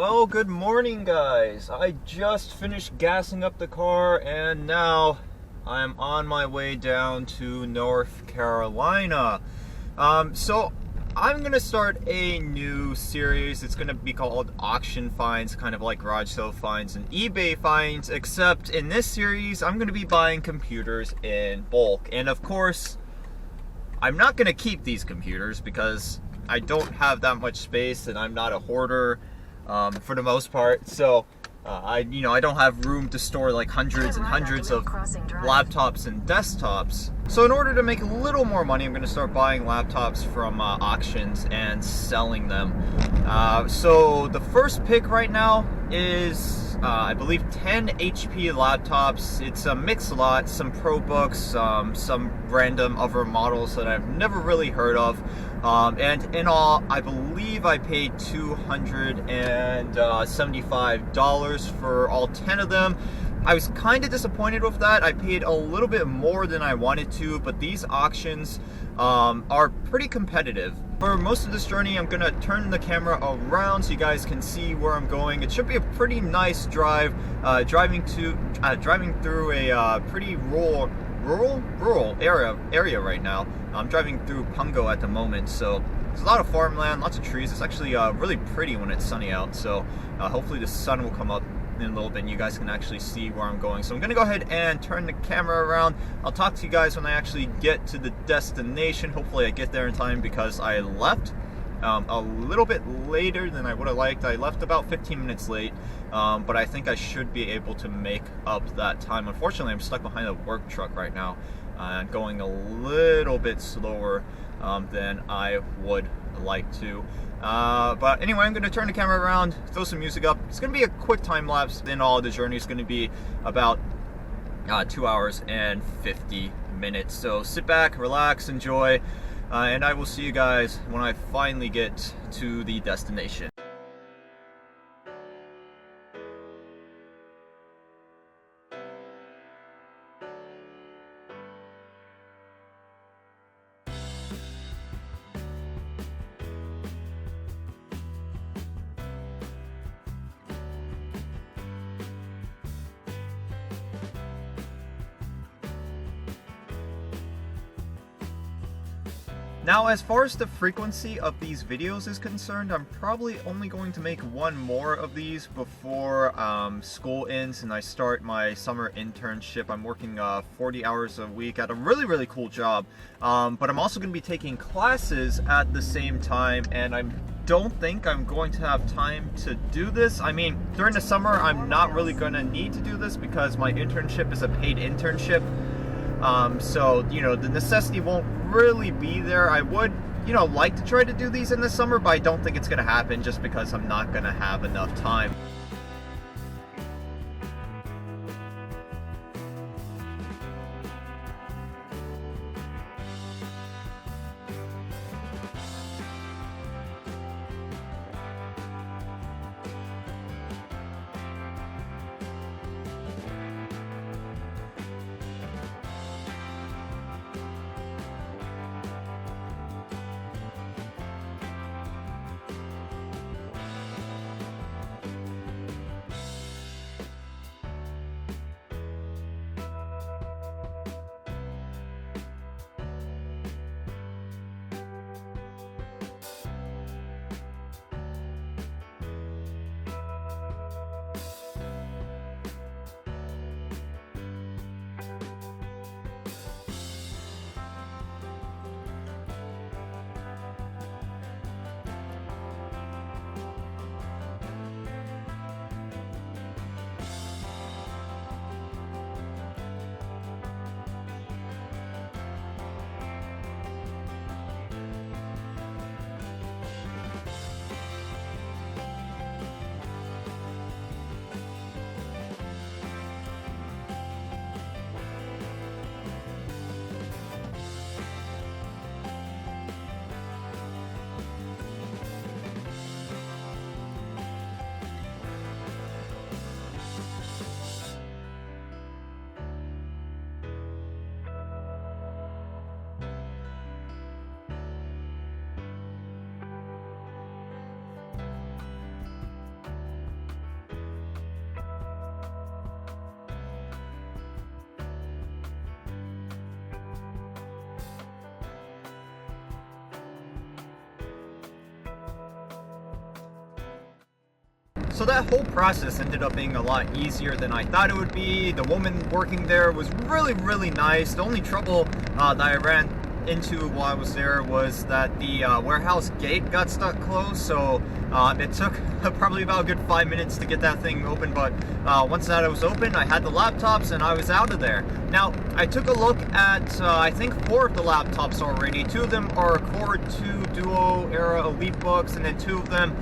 Well, good morning, guys. I just finished gassing up the car and now I'm on my way down to North Carolina. So I'm going to start a new series. It's going to be called Auction Finds, kind of like garage sale finds and eBay finds, except in this series, I'm going to be buying computers in bulk. And of course, I'm not going to keep these computers because I don't have that much space and I'm not a hoarder. For the most part, so I don't have room to store like hundreds and hundreds of laptops and desktops. So in order to make a little more money, I'm going to start buying laptops from auctions and selling them. So the first pick right now is I believe 10 HP laptops. It's a mixed lot, some ProBooks, some random other models that I've never really heard of. And in all, I believe I paid $275 for all 10 of them. I was kind of disappointed with that. I paid a little bit more than I wanted to, but these auctions are pretty competitive. For most of this journey, I'm gonna turn the camera around so you guys can see where I'm going. It should be a pretty nice drive, driving through a pretty rural area right now. I'm driving through Pungo at the moment, so there's a lot of farmland, lots of trees. It's actually really pretty when it's sunny out, so hopefully the sun will come up in a little bit and you guys can actually see where I'm going. So I'm gonna go ahead and turn the camera around. I'll talk to you guys when I actually get to the destination. Hopefully I get there in time because I left a little bit later than I would have liked. I left about 15 minutes late, but I think I should be able to make up that time. Unfortunately, I'm stuck behind a work truck right now and going a little bit slower than I would like to. But anyway, I'm going to turn the camera around, throw some music up. It's going to be a quick time lapse. In all, the journey is going to be about 2 hours and 50 minutes. So sit back, relax, enjoy. And I will see you guys when I finally get to the destination. Now, as far as the frequency of these videos is concerned, I'm probably only going to make one more of these before school ends and I start my summer internship. I'm working 40 hours a week at a really cool job, but I'm also going to be taking classes at the same time, and I don't think I'm going to have time to do this. I mean, during the summer, I'm not really going to need to do this because my internship is a paid internship. So, the necessity won't really be there. I would, like to try to do these in the summer, but I don't think it's going to happen just because I'm not going to have enough time. So that whole process ended up being a lot easier than I thought it would be. The woman working there was really nice. The only trouble that I ran into while I was there was that the warehouse gate got stuck closed, so it took probably about a good 5 minutes to get that thing open, but once that was open, I had the laptops and I was out of there. Now, I took a look at, I think 4 of the laptops already. 2 of them are Core 2 Duo era Elitebooks, and then 2 of them,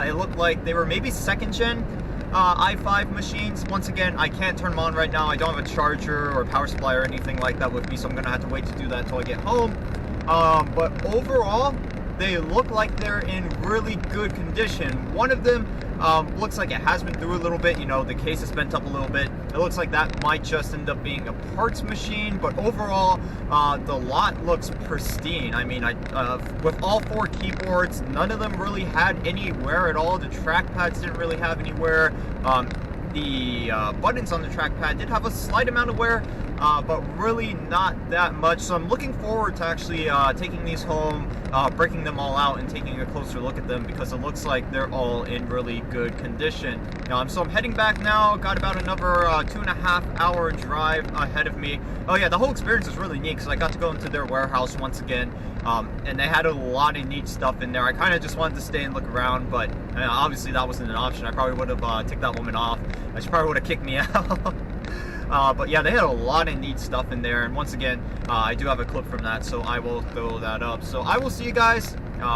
it looked like they were maybe 2nd gen i5 machines. Once again, I can't turn them on right now. I don't have a charger or power supply or anything like that with me, so I'm gonna have to wait to do that until I get home. But overall, they look like they're in really good condition. One of them looks like it has been through a little bit. You know, the case is bent up a little bit. It looks like that might just end up being a parts machine, but overall, the lot looks pristine. I mean, with all 4 keyboards, none of them really had any wear at all. The trackpads didn't really have any wear. The buttons on the trackpad did have a slight amount of wear, but really not that much. So I'm looking forward to actually taking these home, breaking them all out and taking a closer look at them, because it looks like they're all in really good condition. So I'm heading back now. Got about another 2.5 hour drive ahead of me. Oh yeah, the whole experience was really neat because I got to go into their warehouse once again, and they had a lot of neat stuff in there. I kind of just wanted to stay and look around, but obviously that wasn't an option. I probably would have ticked that woman off. She probably would have kicked me out. But yeah, they had a lot of neat stuff in there, and once again, I do have a clip from that, so I will throw that up. So I will see you guys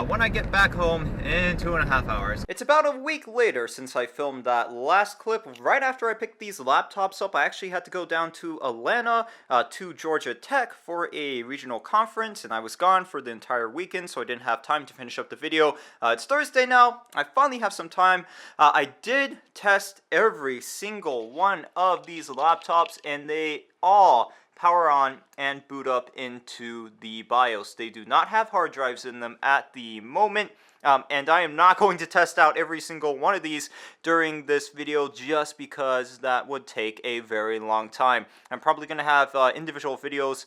when I get back home in 2.5 hours. It's about a week later since I filmed that last clip. Right after I picked these laptops up, I actually had to go down to Atlanta, to Georgia Tech for a regional conference, and I was gone for the entire weekend, so I didn't have time to finish up the video. It's Thursday now. I finally have some time. I did test every single one of these laptops, and they all power on and boot up into the BIOS. They do not have hard drives in them at the moment, and I am not going to test out every single one of these during this video just because that would take a very long time. I'm probably going to have individual videos,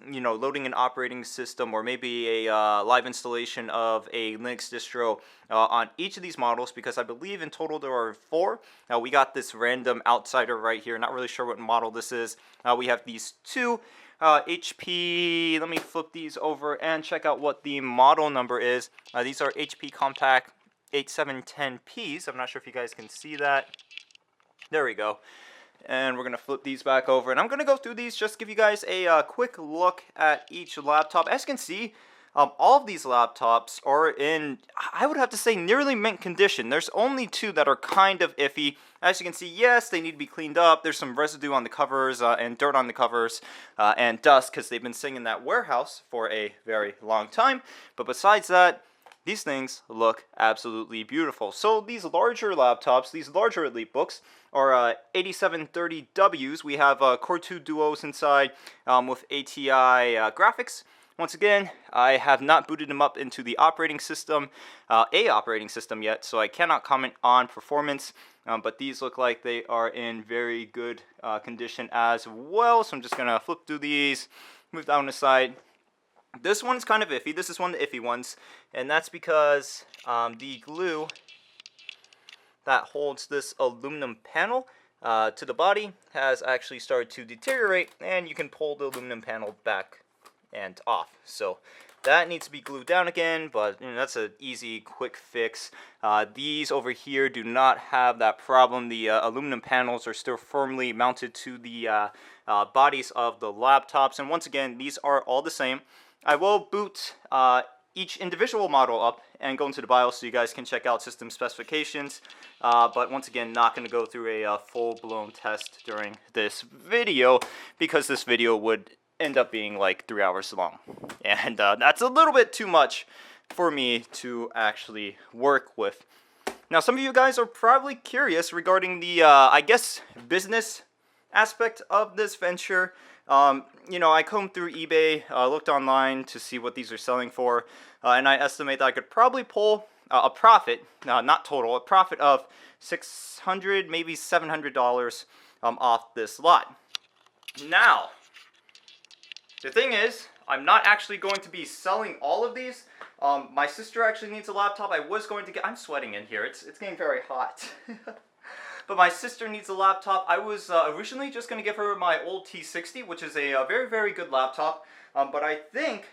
you know, loading an operating system or maybe a live installation of a Linux distro on each of these models, because I believe in total there are 4. We got this random outsider right here, not really sure what model this is. We have these 2 HP, let me flip these over and check out what the model number is. These are HP Compact 8710Ps. I'm not sure if you guys can see that. There we go. And we're going to flip these back over, and I'm going to go through these, just give you guys a quick look at each laptop. As you can see, all of these laptops are in, I would have to say, nearly mint condition. There's only 2 that are kind of iffy. As you can see, yes, they need to be cleaned up. There's some residue on the covers and dirt on the covers and dust because they've been sitting in that warehouse for a very long time. But besides that, these things look absolutely beautiful. So these larger laptops, these larger Elitebooks, are 8730Ws. We have Core 2 Duos inside with ATI graphics. Once again, I have not booted them up into the operating system, yet, so I cannot comment on performance, but these look like they are in very good condition as well. So I'm just going to flip through these, move down the side. This one's kind of iffy. This is one of the iffy ones, and that's because the glue that holds this aluminum panel to the body has actually started to deteriorate, and you can pull the aluminum panel back and off. So that needs to be glued down again, but you know, that's an easy, quick fix. These over here do not have that problem. The aluminum panels are still firmly mounted to the bodies of the laptops, and once again, these are all the same. I will boot each individual model up and go into the BIOS so you guys can check out system specifications, but once again, not going to go through a full-blown test during this video, because this video would end up being like 3 hours long, and that's a little bit too much for me to actually work with. Now, some of you guys are probably curious regarding the I guess business aspect of this venture. You know, I combed through eBay, looked online to see what these are selling for, and I estimate that I could probably pull a profit, not total, a profit of $600, maybe $700 off this lot. Now, the thing is, I'm not actually going to be selling all of these. My sister actually needs a laptop. I was going to get... I'm sweating in here. It's getting very hot. But my sister needs a laptop. I was originally just going to give her my old T60, which is a very, very good laptop. But I think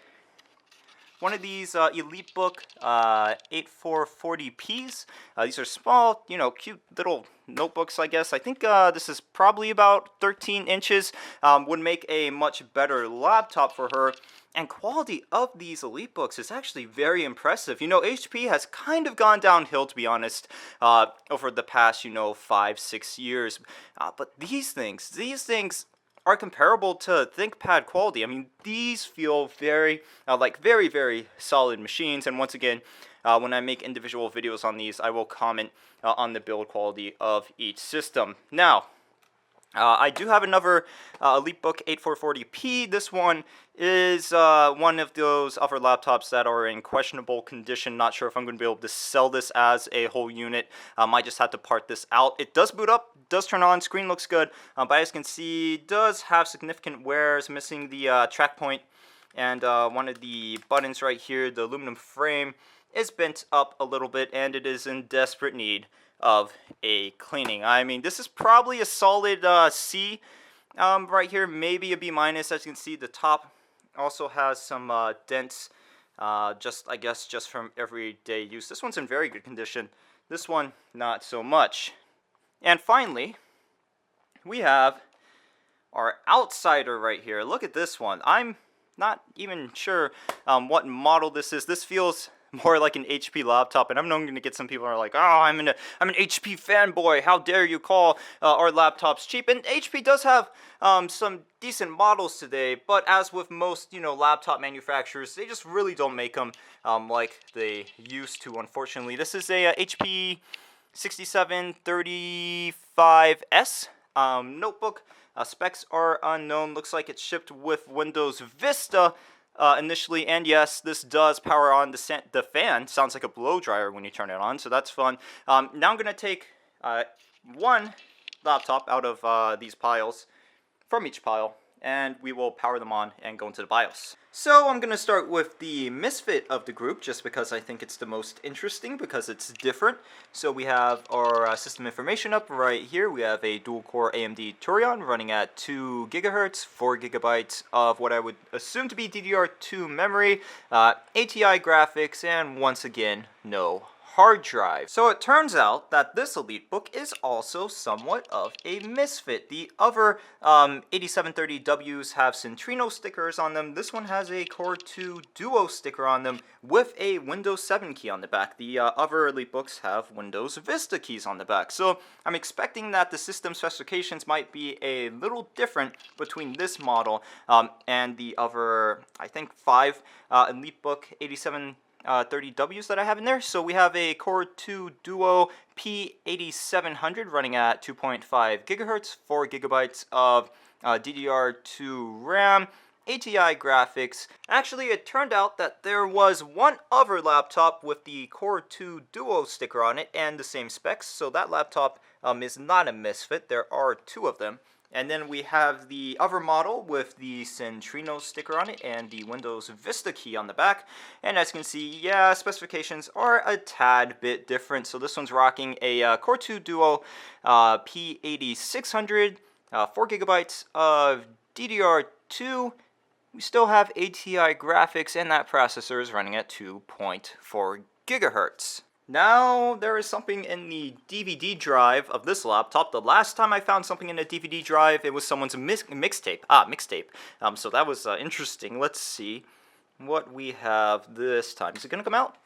one of these Elitebook 8440Ps. These are small, you know, cute little notebooks, I guess. I think this is probably about 13 inches. Would make a much better laptop for her. And quality of these Elitebooks is actually very impressive. You know, HP has kind of gone downhill, to be honest, over the past, 5-6 years. But these things are comparable to ThinkPad quality. I mean, these feel very, very, very solid machines. And once again, when I make individual videos on these, I will comment on the build quality of each system. Now, I do have another Elitebook 8440p. This one is one of those other laptops that are in questionable condition. Not sure if I'm going to be able to sell this as a whole unit. I just had to part this out. It does boot up, does turn on, screen looks good, but as you can see, does have significant wears, missing the track point, and one of the buttons right here, the aluminum frame, is bent up a little bit, and it is in desperate need of a cleaning. I mean, this is probably a solid C right here, maybe a B minus. As you can see, the top also has some dents, I guess just from everyday use. This one's in very good condition. This one, not so much. And finally, we have our outsider right here. Look at this one. I'm not even sure what model this is. This feels more like an HP laptop, and I'm going to get some people who are like, oh, I'm an HP fanboy. How dare you call our laptops cheap? And HP does have some decent models today, but as with most, laptop manufacturers, they just really don't make them like they used to, unfortunately. This is a HP 6735S notebook. Specs are unknown. Looks like it's shipped with Windows Vista initially, and yes, this does power on the fan. Sounds like a blow dryer when you turn it on, so that's fun. Now I'm going to take one laptop out of these piles, from each pile, and we will power them on and go into the BIOS. So I'm going to start with the misfit of the group, just because I think it's the most interesting, because it's different. So we have our system information up right here. We have a dual-core AMD Turion running at 2 GHz, 4 GB of what I would assume to be DDR2 memory, ATI graphics, and once again, no hard drive. So it turns out that this Elitebook is also somewhat of a misfit. The other 8730Ws have Centrino stickers on them. This one has a Core 2 Duo sticker on them with a Windows 7 key on the back. The other Elitebooks have Windows Vista keys on the back. So I'm expecting that the system specifications might be a little different between this model and the other, I think, 5 Elitebook 8730Ws that I have in there. So we have a Core 2 Duo P8700 running at 2.5 GHz, 4 GB of DDR2 RAM, ATI graphics. Actually, it turned out that there was one other laptop with the Core 2 Duo sticker on it and the same specs, so that laptop is not a misfit. There are 2 of them. And then we have the other model with the Centrino sticker on it and the Windows Vista key on the back. And as you can see, yeah, specifications are a tad bit different. So this one's rocking a Core 2 Duo P8600, 4 GB of DDR2. We still have ATI graphics, and that processor is running at 2.4 GHz. Now, there is something in the DVD drive of this laptop. The last time I found something in a DVD drive, it was someone's mixtape. So that was interesting. Let's see what we have this time. Is it going to come out?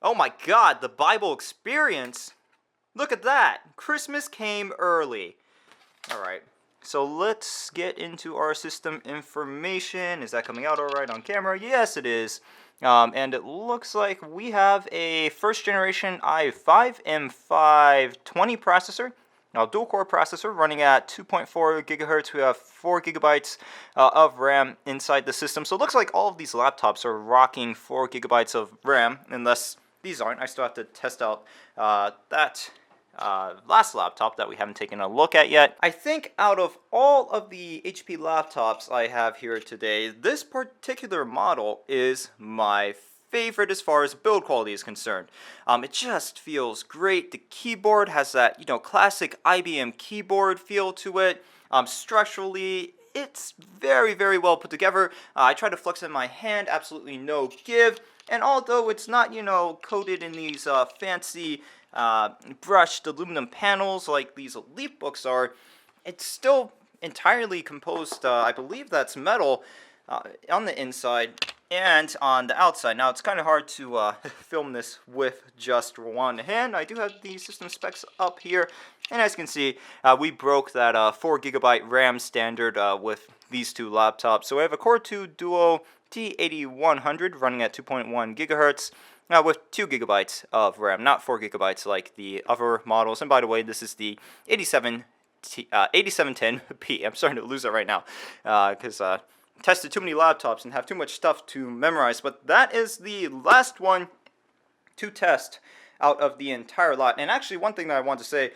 Oh my god, the Bible Experience! Look at that! Christmas came early. Alright, so let's get into our system information. Is that coming out alright on camera? Yes, it is. And it looks like we have a first generation i5 M520 processor, a dual core processor running at 2.4 GHz. We have 4 GB of RAM inside the system. So it looks like all of these laptops are rocking 4 GB of RAM, unless these aren't. I still have to test out that last laptop that we haven't taken a look at yet. I think out of all of the HP laptops I have here today, this particular model is my favorite as far as build quality is concerned. It just feels great. The keyboard has that, classic IBM keyboard feel to it. Structurally, it's very, very well put together. I tried to flex in my hand, absolutely no give. And although it's not, coated in these fancy brushed aluminum panels like these Elitebooks are, it's still entirely composed, I believe that's metal, on the inside and on the outside. Now, it's kind of hard to film this with just one hand. I do have the system specs up here, and as you can see, we broke that 4GB RAM standard with these two laptops. So I have a Core 2 Duo T8100 running at 2.1 gigahertz. With 2 gigabytes of RAM, not 4 gigabytes like the other models. And by the way, this is the 8710P. I'm starting to lose it right now because tested too many laptops and have too much stuff to memorize. But that is the last one to test out of the entire lot. And actually, one thing that I want to say,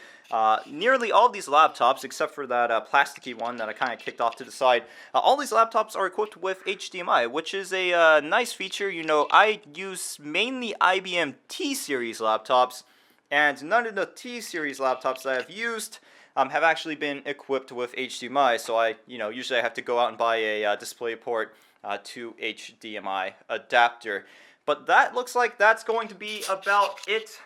nearly all of these laptops, except for that plasticky one that I kind of kicked off to the side, all these laptops are equipped with HDMI, which is a nice feature. I use mainly IBM T-Series laptops, and none of the T-Series laptops that I've used have actually been equipped with HDMI. So usually I have to go out and buy a DisplayPort to HDMI adapter. But that looks like that's going to be about it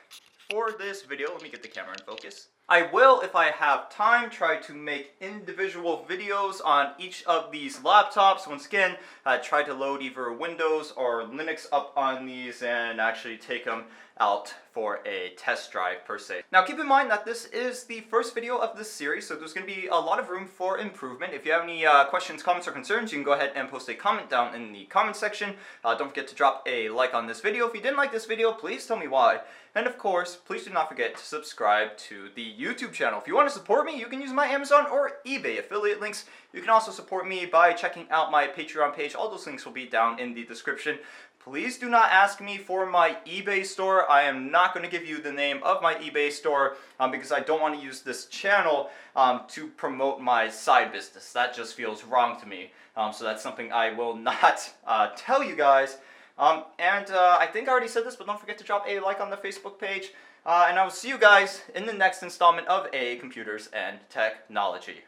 for this video. Let me get the camera in focus. I will, if I have time, try to make individual videos on each of these laptops. Once again, try to load either Windows or Linux up on these and actually take them out for a test drive per se. Now keep in mind that this is the first video of this series, so there's going to be a lot of room for improvement. If you have any questions, comments, or concerns, you can go ahead and post a comment down in the comment section. Don't forget to drop a like on this video. If you didn't like this video, please tell me why. And of course, please do not forget to subscribe to the YouTube channel. If you want to support me, you can use my Amazon or eBay affiliate links. You can also support me by checking out my Patreon page. All those links will be down in the description. Please do not ask me for my eBay store. I am not going to give you the name of my eBay store because I don't want to use this channel to promote my side business. That just feels wrong to me. So that's something I will not tell you guys. I think I already said this, but don't forget to drop a like on the Facebook page. And I will see you guys in the next installment of A Computers and Technology.